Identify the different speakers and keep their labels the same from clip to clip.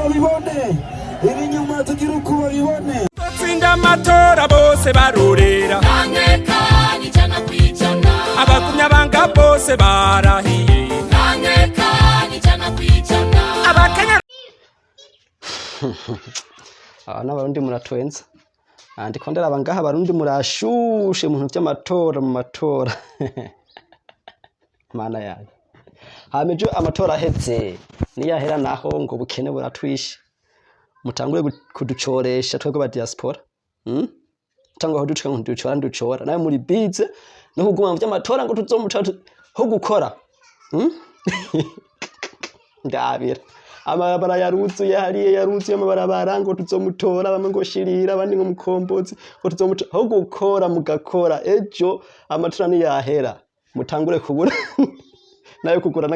Speaker 1: wabibone iri nyuma tugiruko wabibone
Speaker 2: tsinda amatora bose barorera
Speaker 3: Kankekani jana kwijana
Speaker 2: abagumya banga bose barahiye
Speaker 3: Kankekani jana kwijana
Speaker 2: abakenya
Speaker 4: n'abarundi muratwenza ndiko ndaraba ngaha abarundi murashushe mu vy'amatora mu matora mana yayo hamejo amatora aheze niyahera naho ngo bukene buratwishe mutangure kuducoresha twego ba diaspora cyangwa aho ducika nducora nawe muri bize no kuguma mu vy'amatora ngo tuzomuca ho gukora ndabira amabarabara yaruzuye hariye yaruzuye amabarabara ngo tuzomutora bamwe ngo shirira abandi ngo mukombozi ngo tuzomuca ho gukora mugakora ejo amatora ni yahera mutangure kubura nayo kugura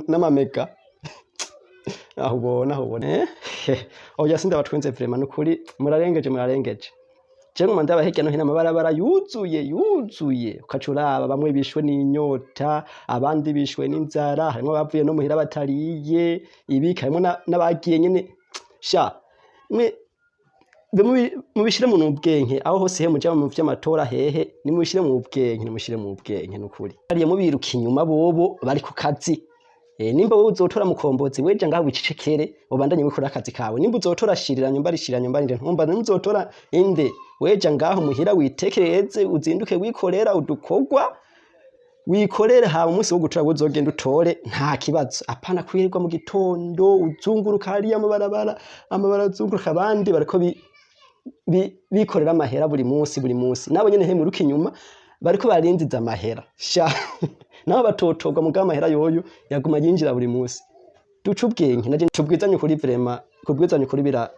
Speaker 4: n'amamega aho ubona oya sinda batwenze vraiment nukuri murarengeje je ngoma ndabaheke no hina amabarabara yuzuye ukacuraba bamwe bishwe n'inyota abandi bishwe n'inzara harimo bavuye no muhira batariye ibika harimo n'abagiye nyene sha mwe mubishire mu ubwenge aho hose he mujya mu vy'amatora hehe nimubishire mu ubwenge nukuri hariye mubiruka inyuma bobo bari ku kazi nimba wowe uzotora mukombozi weje ngaho wicecekere ubandanye wikora akazi kawe nimba uzotora shirira nyumba nje ntumba nimuzotora inde weje ngaho muhira witekereze uzinduke wikorera udukogwa wikorere ha umunsi wo gutora uzogenda utore nta kibazo apana kwirirwa mu gitondo uzunguruka hariya amabarabara uzunguruka abandi bariko bikorera amahera buri munsi nabo nyene he muruka inyuma bariko barindiza amahera sha naho batotogwa mu gamahera yoyo yaguma yinjira buri munsi duca ubwenge naje tubwizanye kuri vraiment kubwizanye kuri bira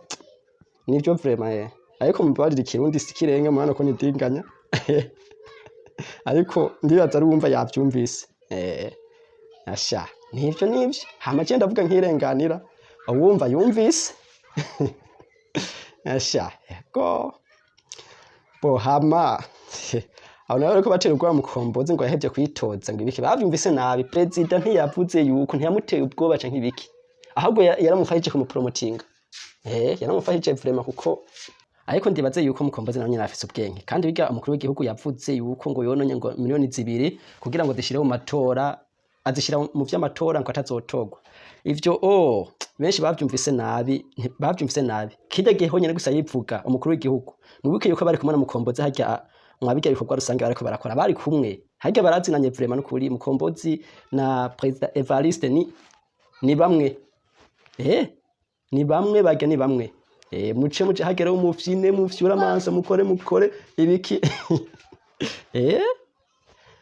Speaker 4: nivyo vraiment ariko mubarira ikirundi sikirenge mwana ko nidinganya ariko ndibaza ari wumva yavyumvise asha nivyo hama je ndavuga nkirenganira uwumva yumvise asha go hama aho nawe ko batera ubwoba mukombozi ngo yahevye kwitoza ngo ibiki bavyumvise nabi president ntiyavuze yuko ntiyamuteye ubwoba canke ibiki ahubwo yaramufashije kumupromotinga yaramufashije vraiment kuko ariko ndibaze yuko mukombozi nawe nyine afise ubwenge kandi biga umukuru w'igihugu yavuze yuko ngo yononye ngo miliyoni 2 kugira ngo zishire mu matora azishira mu vy'amatora ngo atazotogwa ivyo benshi bavyumvise nabi kirya gihe honyene gusa yivuga umukuru w'igihugu mubuke yuko bari kumwe na mukombozi harya mwabiga bikorwa rusange bariko barakora bari kumwe harya barazinanye vraiment n'ukuri mukombozi na president Evariste ni bamwe ni bamwe muce hagera umufyine mufyura amanza mukore ibiki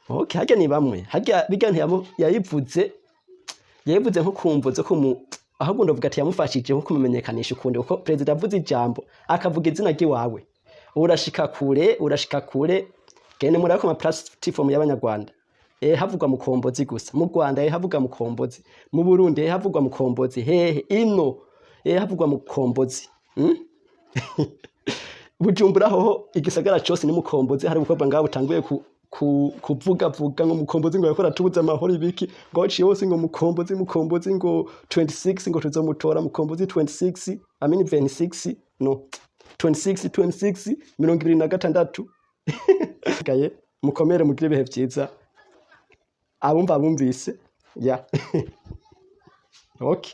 Speaker 4: okay harya ni bamwe harya biga yayivuze nko kumvuze ko ahubwo ndavuga ati yamufashije nko kumenyekanisha ukundi uko president avuze ijambo akavuga izina giwawe urashika kure gene muri ako ma platform y'abanyarwanda havugwa mukombozi gusa mu Rwanda havugwa mukombozi mu Burundi havugwa mukombozi ino havugwa mukombozi Bujumbura ho igisagara cyose ni mukombozi hari ubukobwa ngaho butanguye kuvuga ngo mukombozi ngo yakora tubuza amahoro ibiki ngo ciye hose ngo mukombozi ngo 26 ngo tuzomutora mukombozi 26 26 no 26 26 gaye mukomere mugire bihe byiza abumva bumvise okay